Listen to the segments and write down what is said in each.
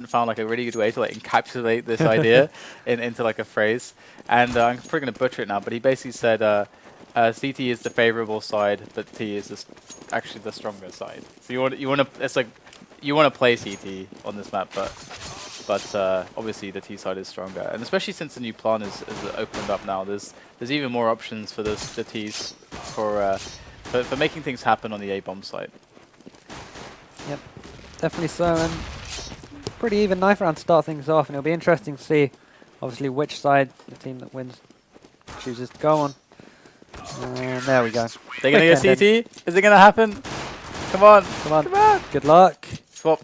found like a really good way to like encapsulate this idea into like a phrase, and I'm probably gonna butcher it now, but he basically said CT is the favorable side, but T is actually the stronger side. So you want to it's like you want to play CT on this map, but obviously the T side is stronger, and especially since the new plan is opened up now, there's even more options for the Ts for making things happen on the A bomb side. Yep, definitely so, and pretty even knife round to start things off, and it'll be interesting to see, obviously, which side the team that wins chooses to go on. And there we go. They're gonna go CT? Is it gonna happen? Come on! Come on! Come on! Good luck! Swap.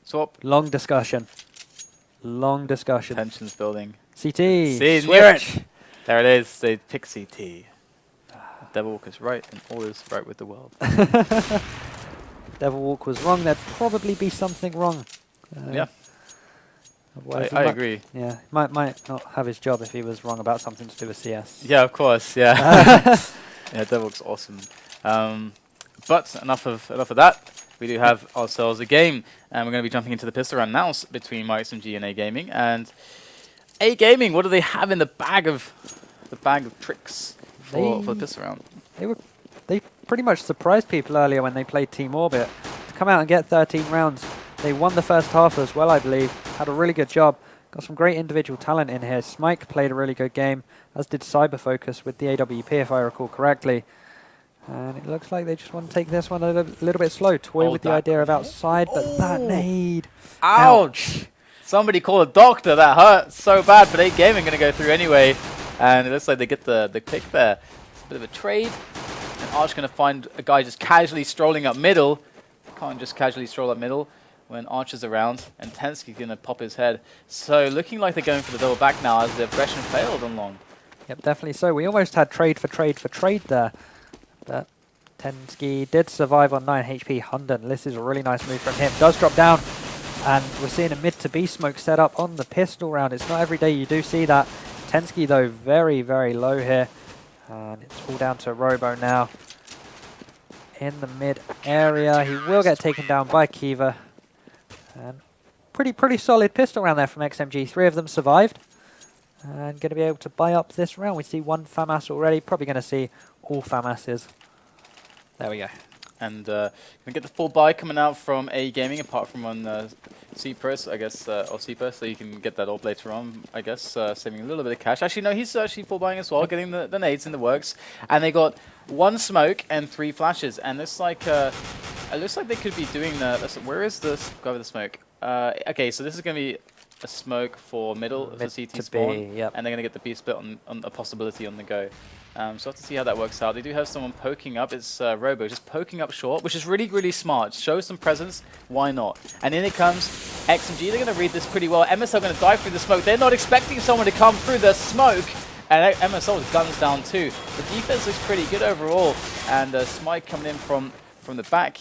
Swap. Long discussion. Long discussion. Tensions building. CT! See, Switch! There it is. They pick CT. Devil Walk is right, and all is right with the world. Devil Walk was wrong. There'd probably be something wrong. Yeah. I agree. Yeah, might not have his job if he was wrong about something to do with CS. Yeah, of course. Yeah. Yeah, Devil Walk's awesome. But enough of that. We do have ourselves a game, and we're going to be jumping into the pistol round now between myXMG and A Gaming. And A Gaming, what do they have in the bag of tricks for the pistol round? They pretty much surprised people earlier when they played Team Orbit to come out and get 13 rounds. They won the first half as well, I believe. Had a really good job. Got some great individual talent in here. Smike played a really good game, as did Cyberfocus with the AWP, if I recall correctly. And it looks like they just want to take this one a little bit slow. Toy with the idea of outside, but that nade. Ouch! Somebody call a doctor. That hurt so bad, but A Gaming going to go through anyway. And it looks like they get the pick there. It's a bit of a trade. And Arch going to find a guy just casually strolling up middle. Can't just casually stroll up middle when Arch is around. And Tensky's going to pop his head. So looking like they're going for the double back now as the aggression failed on long. Yep, definitely so. We almost had trade for trade there. But Tensky did survive on 9 HP. Hunden, this is a really nice move from him. Does drop down. And we're seeing a mid to B smoke set up on the pistol round. It's not every day you do see that. Tensky, though, very, very low here. And it's all down to Robo now. In the mid area. He will get taken down by Kiva. And pretty solid pistol round there from XMG. 3 of them survived. And going to be able to buy up this round. We see 1 FAMAS already. Probably going to see all FAMASs. There we go. And going to get the full buy coming out from A Gaming, apart from on C-Purse, I guess, or C-Purse, so you can get that up later on, I guess, saving a little bit of cash. Actually, no, he's actually full buying as well, getting the nades in the works. And they got 1 smoke and 3 flashes, and it looks like they could be doing the, where is this guy with the smoke? Okay, so this is going to be a smoke for middle of the CT spawn, yep. And they're going to get the B split on a possibility on the go. So we'll have to see how that works out. They do have someone poking up. It's Robo just poking up short, which is really, really smart. Show some presence. Why not? And in it comes XMG. They're going to read this pretty well. MSL going to dive through the smoke. They're not expecting someone to come through the smoke. And MSL with guns down too. The defense looks pretty good overall. And Smike coming in from the back.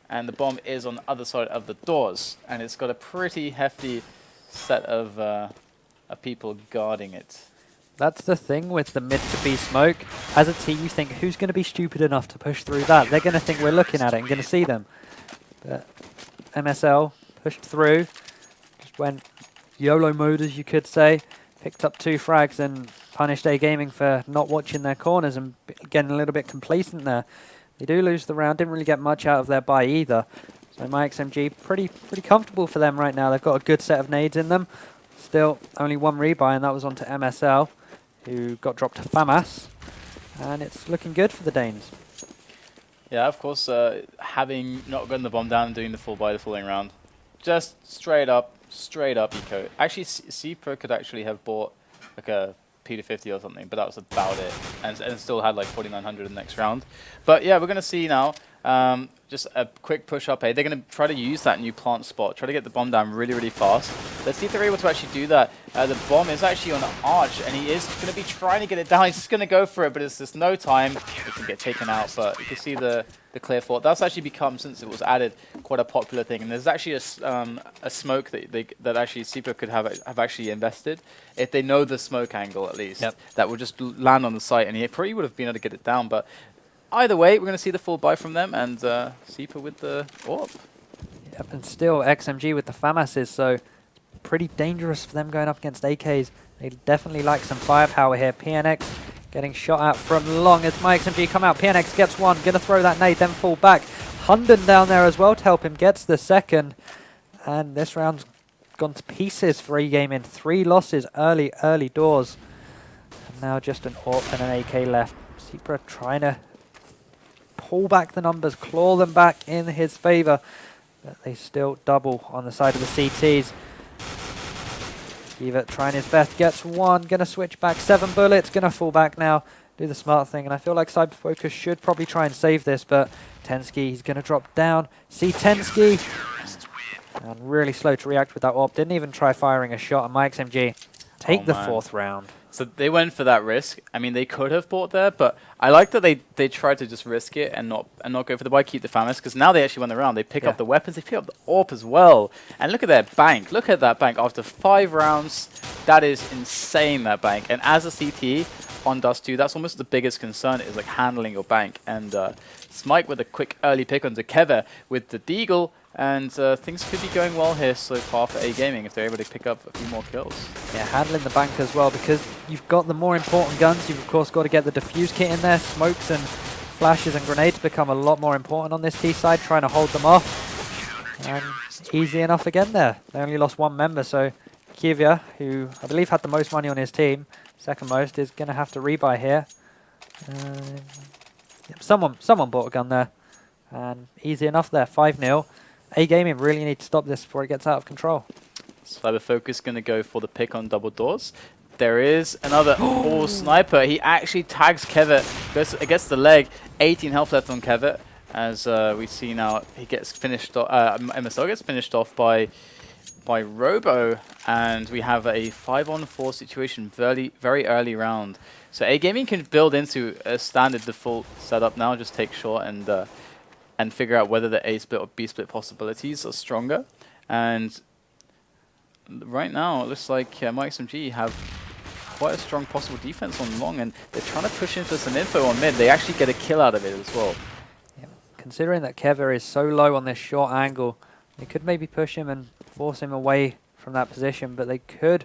And the bomb is on the other side of the doors. And it's got a pretty hefty set of people guarding it. That's the thing with the mid to B smoke. As a team, you think, who's going to be stupid enough to push through that? They're going to think we're looking at it and going to see them. But MSL pushed through. Just went YOLO mode, as you could say. Picked up 2 frags and punished A Gaming for not watching their corners and getting a little bit complacent there. They do lose the round. Didn't really get much out of their buy either. So myXMG, pretty comfortable for them right now. They've got a good set of nades in them. Still, only 1 rebuy, and that was onto MSL, who got dropped to FAMAS. And it's looking good for the Danes. Yeah, of course, having not gotten the bomb down and doing the full buy the following round. Just straight up eco. Actually, C-Pro could actually have bought like a P250 or something, but that was about it. And still had like 4,900 in the next round. But yeah, we're going to see now. Just a quick push up A. They're going to try to use that new plant spot, try to get the bomb down really, really fast. Let's see if they're able to actually do that. The bomb is actually on Arch, and he is going to be trying to get it down. He's just going to go for it, but it's just no time. It can get taken out, but you can see the clear fort. That's actually become, since it was added, quite a popular thing. And there's actually a smoke that actually CPO could have actually invested, if they know the smoke angle at least. Yep. That would just land on the site, and he probably would have been able to get it down, but either way, we're going to see the full buy from them, and Seeper with the AWP. Yep, and still XMG with the FAMASs, so pretty dangerous for them going up against AKs. They definitely like some firepower here. PNX getting shot at from long as myXMG come out. PNX gets one, gonna throw that nade, then fall back. Hunden down there as well to help him, gets the second. And this round's gone to pieces for A-Gaming. 3 losses early doors. And now just an AWP and an AK left. Zebra trying to pull back the numbers, claw them back in his favor. But they still double on the side of the CTs. Kiva trying his best, gets one, gonna switch back, 7 bullets, gonna fall back now, do the smart thing, and I feel like Cyberfocus should probably try and save this, but Tensky, he's gonna drop down, see Tensky, and really slow to react with that AWP, didn't even try firing a shot, and myXMG take the 4th round. So they went for that risk. I mean, they could have bought there, but I like that they tried to just risk it and not go for the buy, keep the FAMAS, because now they actually won the round. They pick up the weapons, they pick up the AWP as well. And look at their bank. Look at that bank. After 5 rounds, that is insane, that bank. And as a CT on Dust 2, that's almost the biggest concern, is like handling your bank. And Smike with a quick early pick onto Keva with the Deagle. And things could be going well here so far for A-Gaming if they're able to pick up a few more kills. Yeah, handling the bank as well, because you've got the more important guns. You've, of course, got to get the defuse kit in there. Smokes and flashes and grenades become a lot more important on this T side, trying to hold them off. And easy enough again there. They only lost 1 member, so Kivya, who I believe had the most money on his team, second most, is going to have to rebuy here. Yep, someone bought a gun there. And easy enough there, 5-0. A-Gaming really need to stop this before it gets out of control. Cyberfocus going to go for the pick on double doors. There is another sniper. He actually tags Kevit, goes against the leg. 18 health left on Kevit. As we see now, he gets finished off, MSL gets finished off by Robo. And we have a 5-on-4 situation very early round. So A-Gaming can build into a standard default setup now, just take short and figure out whether the A split or B split possibilities are stronger. And right now, it looks like myXMG have quite a strong possible defense on long, and they're trying to push in for some info on mid. They actually get a kill out of it as well. Yeah. Considering that Keva is so low on this short angle, they could maybe push him and force him away from that position, but they could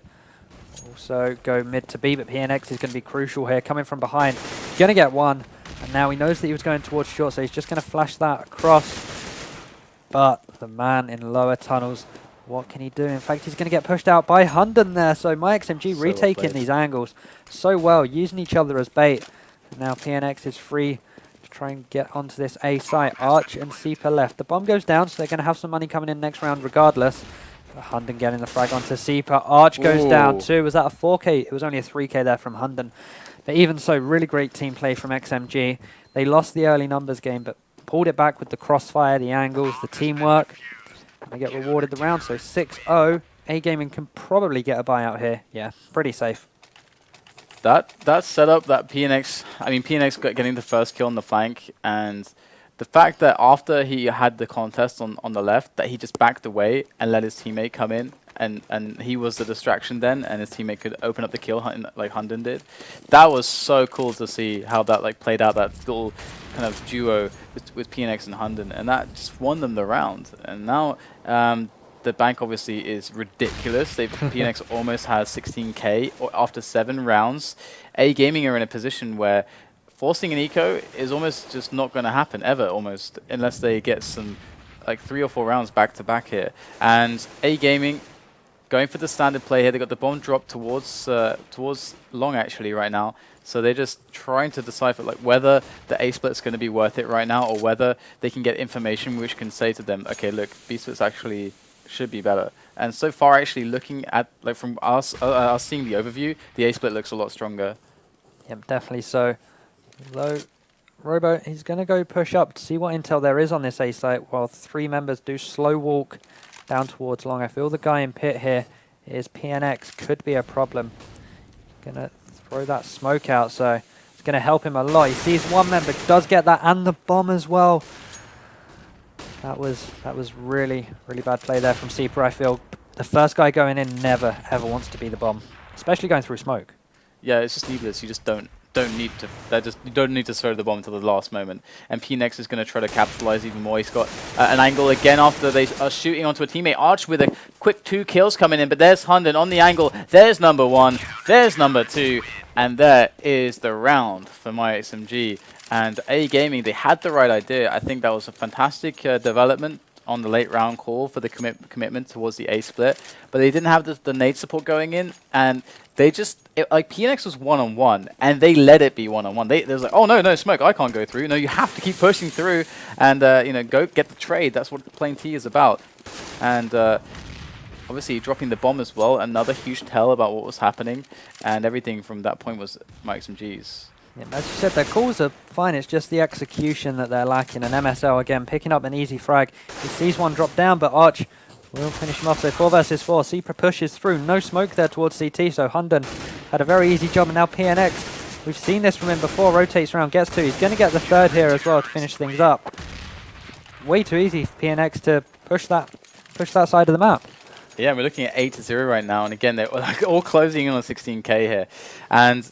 also go mid to B, but PNX is going to be crucial here, coming from behind. Going to get one. And now he knows that he was going towards short, so he's just going to flash that across. But the man in lower tunnels, what can he do? In fact, he's going to get pushed out by Hunden there. So myXMG retaking these angles so well, using each other as bait. And now PNX is free to try and get onto this A site. Arch and Seeper left. The bomb goes down, so they're going to have some money coming in next round regardless. But Hunden getting the frag onto Seeper. Arch goes down too. Was that a 4K? It was only a 3K there from Hunden. But even so, really great team play from XMG. They lost the early numbers game, but pulled it back with the crossfire, the angles, the teamwork. And they get rewarded the round, so 6-0. A-Gaming can probably get a buyout here. Yeah, pretty safe. That setup, that PNX, I mean, PNX getting the first kill on the flank, and the fact that after he had the contest on the left, that he just backed away and let his teammate come in, and he was the distraction then, and his teammate could open up the kill like Hunden did. That was so cool to see how that like played out, that little kind of duo with PNX and Hunden, and that just won them the round. And now the bank obviously is ridiculous. PNX almost has 16k after 7 rounds. A-Gaming are in a position where forcing an eco is almost just not going to happen ever, almost, unless they get some like 3 or 4 rounds back to back here. And A-Gaming going for the standard play here. They got the bomb dropped towards long actually right now. So they're just trying to decipher like whether the A split's going to be worth it right now, or whether they can get information which can say to them, okay, look, B splits actually should be better. And so far, actually looking at like from us seeing the overview, the A split looks a lot stronger. Yep, definitely so. Though Robo, he's going to go push up to see what intel there is on this A site, while 3 members do slow walk down towards long. I feel the guy in pit here is PNX, could be a problem. Going to throw that smoke out, so it's going to help him a lot. He sees 1 member, does get that, and the bomb as well. That was really bad play there from Seeper. I feel the first guy going in never ever wants to be the bomb, especially going through smoke. Yeah, it's just needless. You just don't don't need to. You don't need to throw the bomb until the last moment. And PNX is going to try to capitalize even more. He's got an angle again after they are shooting onto a teammate. Arch with a quick 2 kills coming in, but there's Hunden on the angle. There's number 1. There's number 2. And there is the round for myXMG. And A Gaming, they had the right idea. I think that was a fantastic development on the late round call for the commitment towards the A split, but they didn't have the nade support going in, and they just like PNX was 1-on-1, and they let it be 1-on-1. They was like, oh no, smoke, I can't go through. No, you have to keep pushing through, and you know, go get the trade. That's what playing T is about, and obviously dropping the bomb as well. Another huge tell about what was happening, and everything from that point was myXMG's. Yeah, as you said, their calls are fine. It's just the execution that they're lacking. And MSL, again, picking up an easy frag. He sees one drop down, but Arch will finish him off. So 4 versus 4. Cipra pushes through. No smoke there towards CT, so Hunden had a very easy job. And now PNX, we've seen this from him before, rotates around, gets 2. He's going to get the 3rd here as well to finish things up. Way too easy for PNX to push that side of the map. Yeah, we're looking at 8-0 right now. And again, they're like all closing in on 16k here. And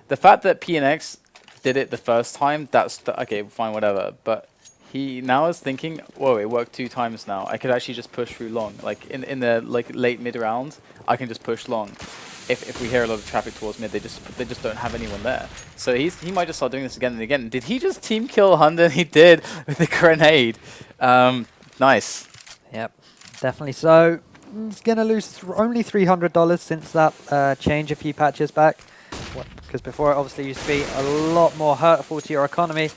the fact that PNX did it the first time, that's okay, fine, whatever. But he now is thinking, whoa, it worked 2 times now. I could actually just push through long. Like in the like late mid round, I can just push long. If we hear a lot of traffic towards mid, they just don't have anyone there. So he might just start doing this again and again. Did he just team kill Hunden? He did with the grenade. Nice. Yep, definitely so. He's going to lose only $300 since that change a few patches back. Because before it obviously used to be a lot more hurtful to your economy.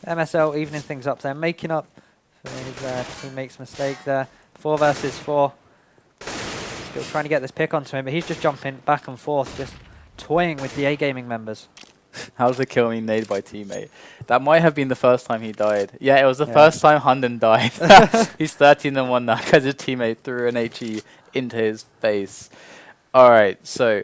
MSL evening things up there, making up for his teammate's mistake there. 4 versus 4. Still trying to get this pick onto him, but he's just jumping back and forth, just toying with the A Gaming members. How's the kill me nade by teammate? That might have been the first time he died. Yeah, it was the first time Hunden died. He's 13-1 now because his teammate threw an HE into his face. Alright, so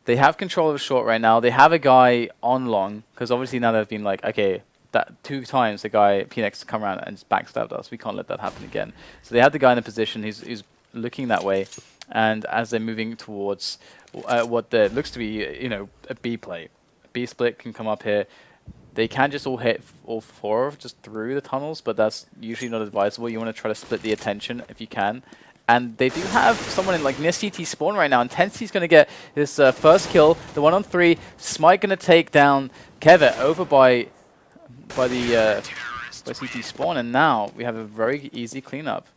they have control of short right now. They have a guy on long, because obviously now they've been like, okay, that 2 times the guy PNX come around and just backstabbed us. We can't let that happen again. So they have the guy in a position. He's looking that way, and as they're moving towards what there looks to be, you know, a B play. B split can come up here. They can just all hit all 4 just through the tunnels, but that's usually not advisable. You want to try to split the attention if you can. And they do have someone in like near CT spawn right now, and Tensy's going to get his first kill. The 1-on-3. Smite going to take down Kevet over by CT spawn, and now we have a very easy cleanup.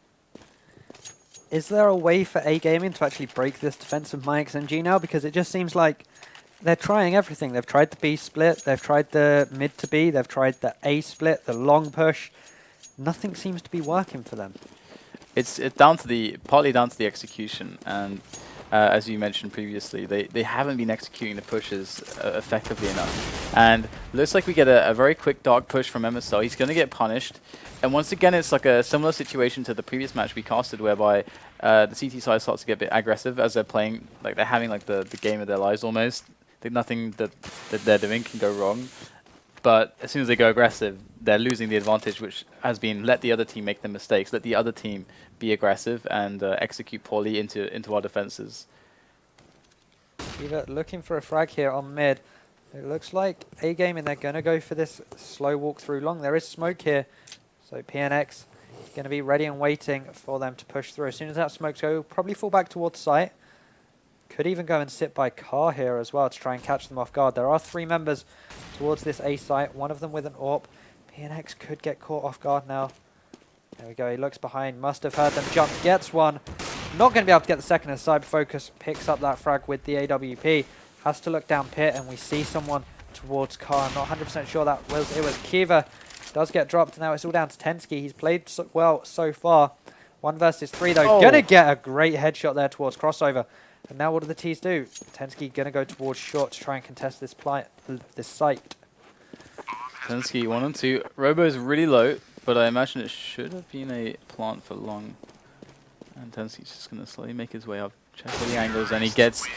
Is there a way for A Gaming to actually break this defense of myXMG now? Because it just seems like they're trying everything. They've tried the B split, they've tried the mid to B, they've tried the A split, the long push. Nothing seems to be working for them. It's partly down to the execution, and as you mentioned previously, they haven't been executing the pushes effectively enough. And looks like we get a very quick dark push from MSL. He's going to get punished, and once again, it's like a similar situation to the previous match we casted, whereby the CT side starts to get a bit aggressive as they're playing, like they're having like the game of their lives almost. Nothing that they're doing can go wrong. But as soon as they go aggressive, they're losing the advantage, which has been let the other team make the mistakes, let the other team be aggressive and execute poorly into our defenses. Either looking for a frag here on mid. It looks like A Gaming, they're going to go for this slow walk through long. There is smoke here, so PNX is going to be ready and waiting for them to push through. As soon as that smoke's go, probably fall back towards site. Could even go and sit by car here as well to try and catch them off guard. There are 3 members towards this A site, one of them with an AWP. PNX could get caught off guard now. There we go, he looks behind, must have heard them jump, gets one. Not going to be able to get the second as Cyber Focus picks up that frag with the AWP. Has to look down pit, and we see someone towards car. I'm not 100% sure it was Kiva. Does get dropped, now it's all down to Tensky. He's played well so far. 1 versus 3 though. Oh. Gonna get a great headshot there towards crossover. And now what do the T's do? Tensky gonna go towards short to try and contest this site. Tensky 1-on-2. Robo is really low, but I imagine it should have been a plant for long. And Tensky's just going to slowly make his way up, check all the angles, and he gets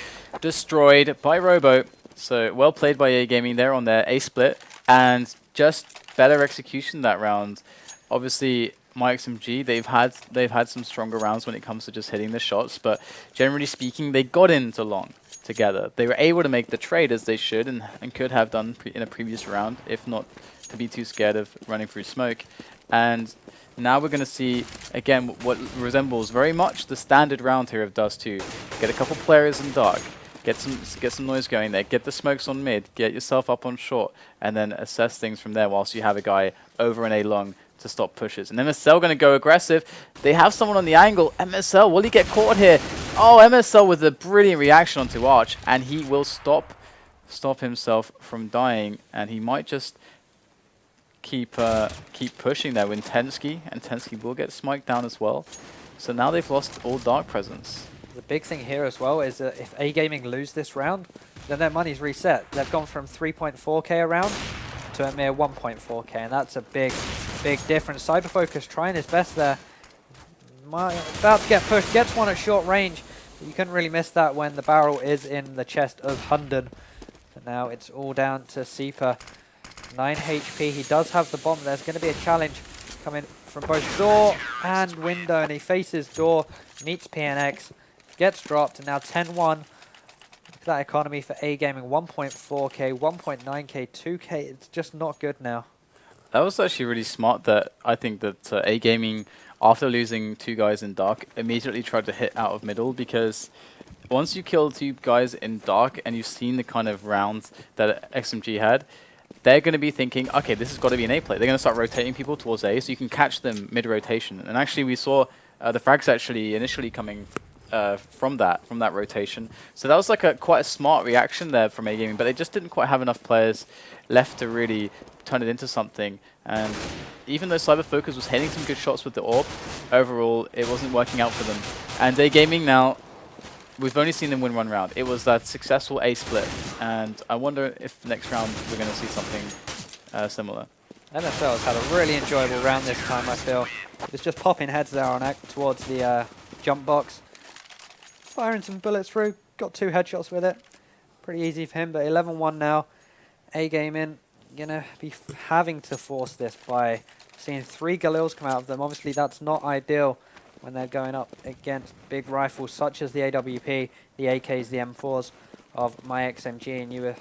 destroyed by Robo. So well played by A Gaming there on their A split, and just better execution that round. Obviously, myXMG, they've had some stronger rounds when it comes to just hitting the shots, but generally speaking, they got into long. together. They were able to make the trade as they should and could have done in a previous round, if not to be too scared of running through smoke. And now we're going to see, again, what resembles very much the standard round here of Dust 2. Get a couple players in dark, get some noise going there, get the smokes on mid, get yourself up on short, and then assess things from there whilst you have a guy over an A long to stop pushes. And MSL going to go aggressive. They have someone on the angle. MSL, will he get caught here? Oh, MSL with a brilliant reaction onto Arch, and he will stop himself from dying, and he might just keep pushing there with Tensky, and Tensky will get smiked down as well. So now they've lost all dark presence. The big thing here as well is that if A Gaming lose this round, then their money's reset. They've gone from 3.4k a round to a mere 1.4k, and that's a big difference. Cyberfocus trying his best there. About to get pushed, gets one at short range. But you couldn't really miss that when the barrel is in the chest of Hunden. But now it's all down to Seeper. 9 HP, he does have the bomb. There's going to be a challenge coming from both door and window, and he faces door, meets PNX, gets dropped, and now 10-1. Look at that economy for A Gaming, 1.4k, 1.9k, 2k. It's just not good now. That was actually really smart. That I think that A Gaming, after losing 2 guys in dark, immediately tried to hit out of middle, because once you kill 2 guys in dark and you've seen the kind of rounds that XMG had, they're going to be thinking, okay, this has got to be an A play. They're going to start rotating people towards A, so you can catch them mid-rotation. And actually, we saw the frags actually initially coming from that rotation. So that was like quite a smart reaction there from A Gaming, but they just didn't quite have enough players left to really turn it into something. And even though Cyberfocus was hitting some good shots with the AWP, overall, it wasn't working out for them. And A Gaming now, we've only seen them win 1 round. It was that successful A split, and I wonder if next round we're going to see something similar. MSL has had a really enjoyable round this time, I feel. It's just popping heads there on towards the jump box. Firing some bullets through, got 2 headshots with it. Pretty easy for him, but 11-1 now. A Gaming gonna be having to force this by seeing 3 Galils come out of them. Obviously, that's not ideal when they're going up against big rifles such as the AWP, the AKs, the M4s of myXMG. And you were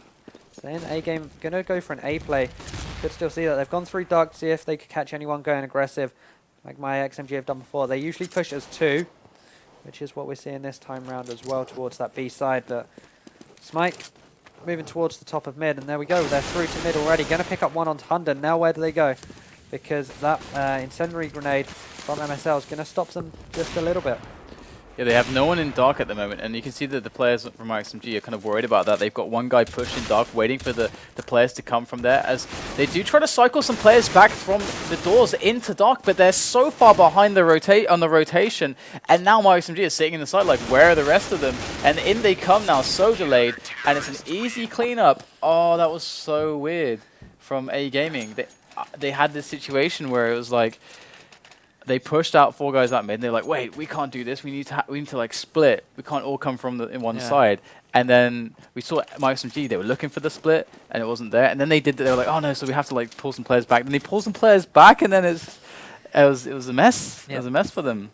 saying A Game gonna go for an A play. Could still see that they've gone through dark to see if they could catch anyone going aggressive, like myXMG have done before. They usually push as 2, which is what we're seeing this time round as well towards that B side. But Smike moving towards the top of mid, and there we go. They're through to mid already. Going to pick up one onto Hunden. Now where do they go? Because that incendiary grenade from MSL is going to stop them just a little bit. Yeah, they have no one in dark at the moment, and you can see that the players from myXMG are kind of worried about that. They've got 1 guy pushed in dark, waiting for the players to come from there, as they do try to cycle some players back from the doors into dark, but they're so far behind the rotation, and now myXMG is sitting in the side like, where are the rest of them? And in they come now, so delayed, and it's an easy cleanup. Oh, that was so weird from A Gaming. They had this situation where it was like, they pushed out 4 guys at mid, and they're like, wait, we can't do this. We need to like split. We can't all come from in one side. And then we saw myXMG, they were looking for the split, and it wasn't there. And then they did that. They were like, oh no, so we have to like pull some players back. Then they pulled some players back, and then it was a mess. It was a mess for them.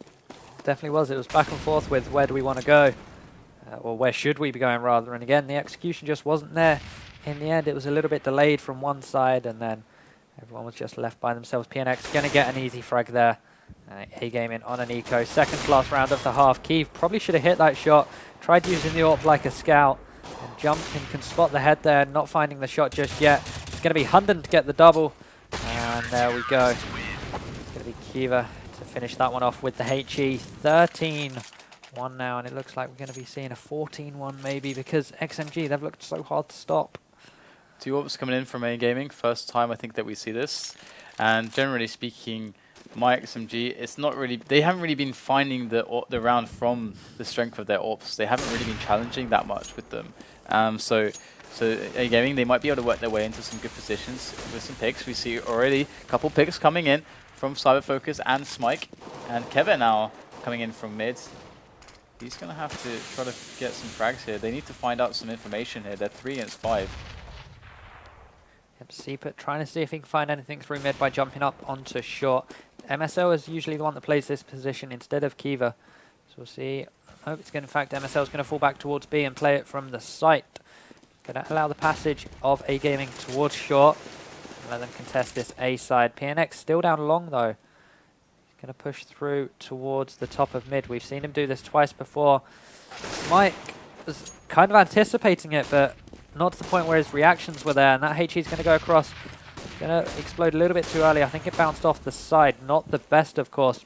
Definitely was. It was back and forth with where do we want to go, or where should we be going rather. And again, the execution just wasn't there. In the end, it was a little bit delayed from one side, and then everyone was just left by themselves. PNX going to get an easy frag there. A Gaming on an eco. Second to last round of the half. Keeve probably should have hit that shot. Tried using the AWP like a scout. And jumped and can spot the head there. Not finding the shot just yet. It's going to be Hunden to get the double. And there we go. It's going to be Kiva to finish that one off with the HE. 13-1 now. And it looks like we're going to be seeing a 14-1 maybe, because XMG, they've looked so hard to stop. 2 AWPs coming in from A Gaming. First time I think that we see this. And generally speaking, myXMG, it's not really, they haven't really been finding the round from the strength of their AWPs. They haven't really been challenging that much with them. So A Gaming, they might be able to work their way into some good positions with some picks. We see already a couple picks coming in from Cyberfocus and Smike, and Kevin now coming in from mid. He's going to have to try to get some frags here. They need to find out some information here. They're 3 against 5. Yep, Seeput trying to see if he can find anything through mid by jumping up onto short. MSO is usually the one that plays this position instead of Kiva. So we'll see Hope it's going. In fact, MSL is going to fall back towards B and play it from the site. Going to allow the passage of A Gaming towards short. Let them contest this A side. PNX still down long though. Going to push through towards the top of mid. We've seen him do this twice before. Mike was kind of anticipating it, but not to the point where his reactions were there. And that HE is going to go across. Going to explode a little bit too early. I think it bounced off the side. Not the best, of course.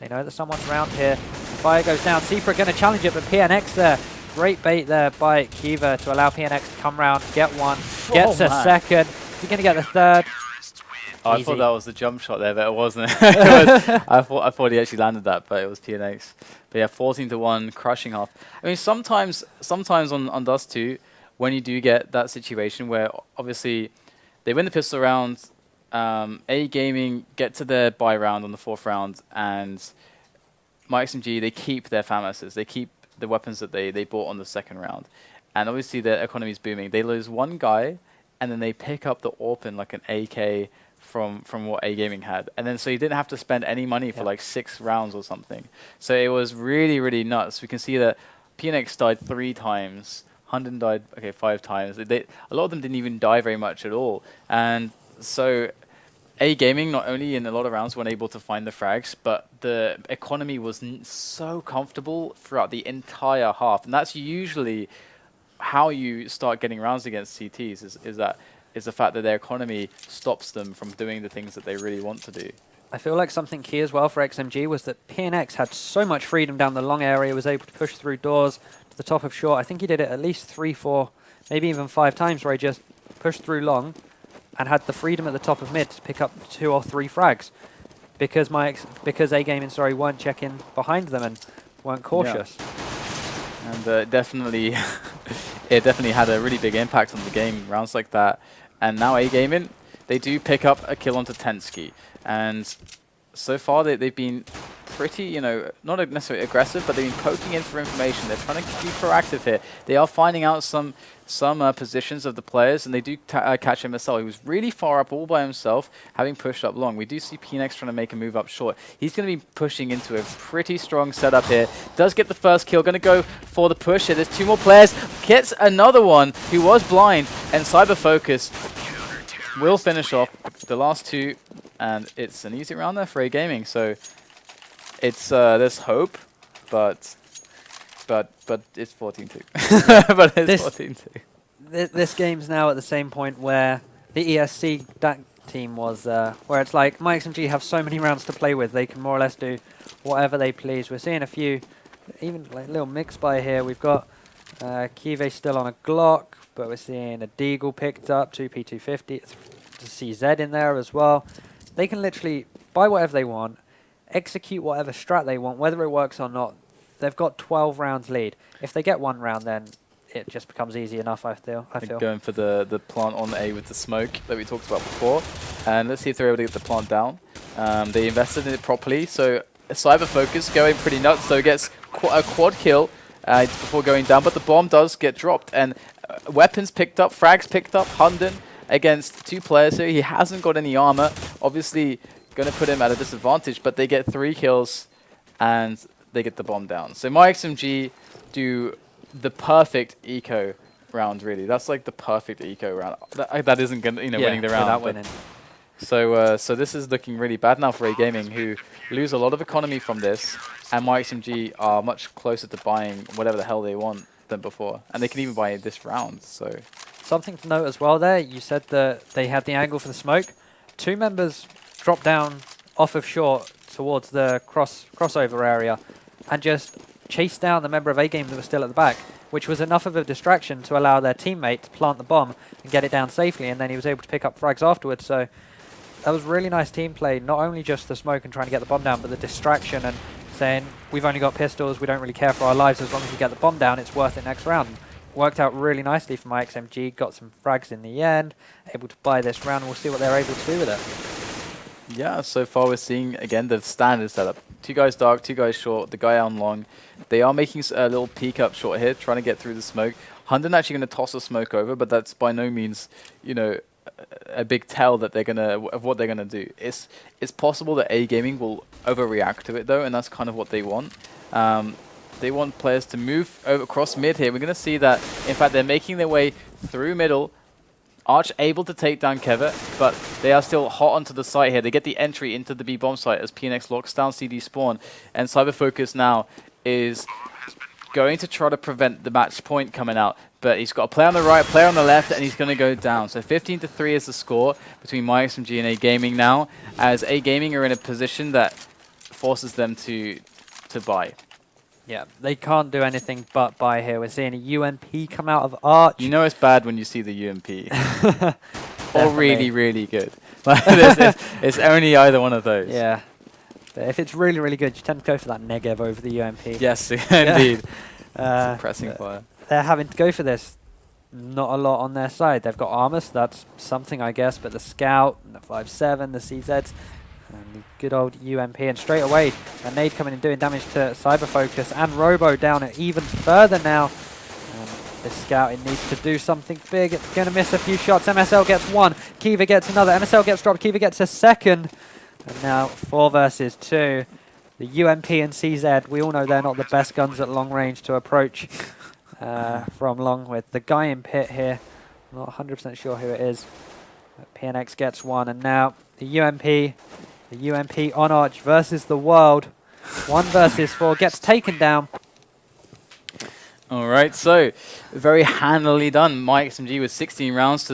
They know that someone's around here. Fire goes down. Seafra going to challenge it, but PNX there. Great bait there by Kiva to allow PNX to come round, get one, gets a second. Is he going to get the third? Oh, I thought that was the jump shot there, but it wasn't. I thought he actually landed that, but it was PNX. But yeah, 14-1, crushing half. I mean, sometimes on Dust 2, when you do get that situation where obviously they win the pistol round, A Gaming get to their buy round on the 4th round, and myXMG, they keep their FAMASs. They keep the weapons that they bought on the 2nd round. And obviously their economy is booming. They lose one guy, and then they pick up the AWP like an AK from what A Gaming had. And then so you didn't have to spend any money for like 6 rounds or something. So it was really, really nuts. We can see that PNX died 3 times. Hunden died, 5 times. A lot of them didn't even die very much at all. And so A Gaming, not only in a lot of rounds, weren't able to find the frags, but the economy was so comfortable throughout the entire half. And that's usually how you start getting rounds against CTs, is the fact that their economy stops them from doing the things that they really want to do. I feel like something key as well for XMG was that PNX had so much freedom down the long area, was able to push through doors to the top of short. I think he did it at least 3, 4, maybe even 5 times where he just pushed through long and had the freedom at the top of mid to pick up 2 or 3 frags because A Gaming weren't checking behind them and weren't cautious. Yeah. And it definitely had a really big impact on the game, rounds like that. And now A Gaming, they do pick up a kill onto Tensky. And so far they've been pretty, not necessarily aggressive, but they've been poking in for information. They're trying to be proactive here. They are finding out some positions of the players, and they do catch MSL. He was really far up all by himself, having pushed up long. We do see PNX trying to make a move up short. He's going to be pushing into a pretty strong setup here. Does get the first kill. Going to go for the push here. There's 2 more players. Gets another one who was blind, and Cyber Focus will finish off the last 2, and it's an easy round there for A Gaming. So it's there's hope, but it's 14-2. But it's 14-2. This game's now at the same point where the ESC team was, where it's like myXMG have so many rounds to play with, they can more or less do whatever they please. We're seeing a few, even like little mix by here. We've got Kive still on a Glock, but we're seeing a Deagle picked up, 2P250, to CZ in there as well. They can literally buy whatever they want, execute whatever strat they want, whether it works or not. They've got 12 rounds lead. If they get 1 round, then it just becomes easy enough, I feel. Going for the plant on A with the smoke that we talked about before. And let's see if they're able to get the plant down. They invested in it properly, so Cyber Focus going pretty nuts, so gets a quad kill before going down, but the bomb does get dropped. And weapons picked up, frags picked up, Hunden against 2 players here. He hasn't got any armor. Obviously going to put him at a disadvantage, but they get 3 kills and they get the bomb down. So myXMG do the perfect eco round, really. That's like the perfect eco round. That isn't going to, winning the round. Winning. So this is looking really bad now for A Gaming, who lose a lot of economy from this, and myXMG are much closer to buying whatever the hell they want than before. And they can even buy this round, so... Something to note as well there, you said that they had the angle for the smoke. 2 members dropped down off of short towards the crossover area and just chased down the member of A Game that was still at the back, which was enough of a distraction to allow their teammate to plant the bomb and get it down safely, and then he was able to pick up frags afterwards. So that was really nice team play, not only just the smoke and trying to get the bomb down, but the distraction and saying, we've only got pistols, we don't really care for our lives, as long as we get the bomb down, it's worth it next round. Worked out really nicely for myXMG, got some frags in the end, able to buy this round, and we'll see what they're able to do with it. Yeah, so far we're seeing, again, the standard setup. 2 guys dark, 2 guys short, the guy on long. They are making a little peek up short here, trying to get through the smoke. Hunden actually going to toss a smoke over, but that's by no means, a big tell that of what they're gonna do. It's possible that A Gaming will overreact to it though, and that's kind of what they want. they want players to move over across mid here. We're going to see that, in fact, they're making their way through middle. Arch able to take down Kevit, but they are still hot onto the site here. They get the entry into the B bomb site as PNX locks down CD spawn, and Cyberfocus now is going to try to prevent the match point coming out, but he's got a player on the right, player on the left, and he's going to go down. So 15-3 is the score between myXMG and A Gaming now, as A Gaming are in a position that forces them to buy. Yeah, they can't do anything but buy here. We're seeing a UMP come out of Arch. You know it's bad when you see the UMP. Or really, really good. It's only either one of those. Yeah. But if it's really, really good, you tend to go for that Negev over the UMP. Yes, indeed. Pressing fire. They're having to go for this. Not a lot on their side. They've got armor, so that's something, I guess, but the Scout, the 5.7, the CZs, and the good old UMP, and straight away, a nade coming and doing damage to Cyberfocus, and Robo down it even further now. This Scout, it needs to do something big. It's going to miss a few shots. MSL gets one, Kiva gets another, MSL gets dropped, Kiva gets a second. And now 4 versus 2. The UMP and CZ, we all know they're not the best guns at long range to approach from long with. The guy in pit here, I'm not 100% sure who it is. But PNX gets one, and now the UMP on Arch versus the world. 1 versus 4 gets taken down. All right, so very handily done. myXMG with 16 rounds to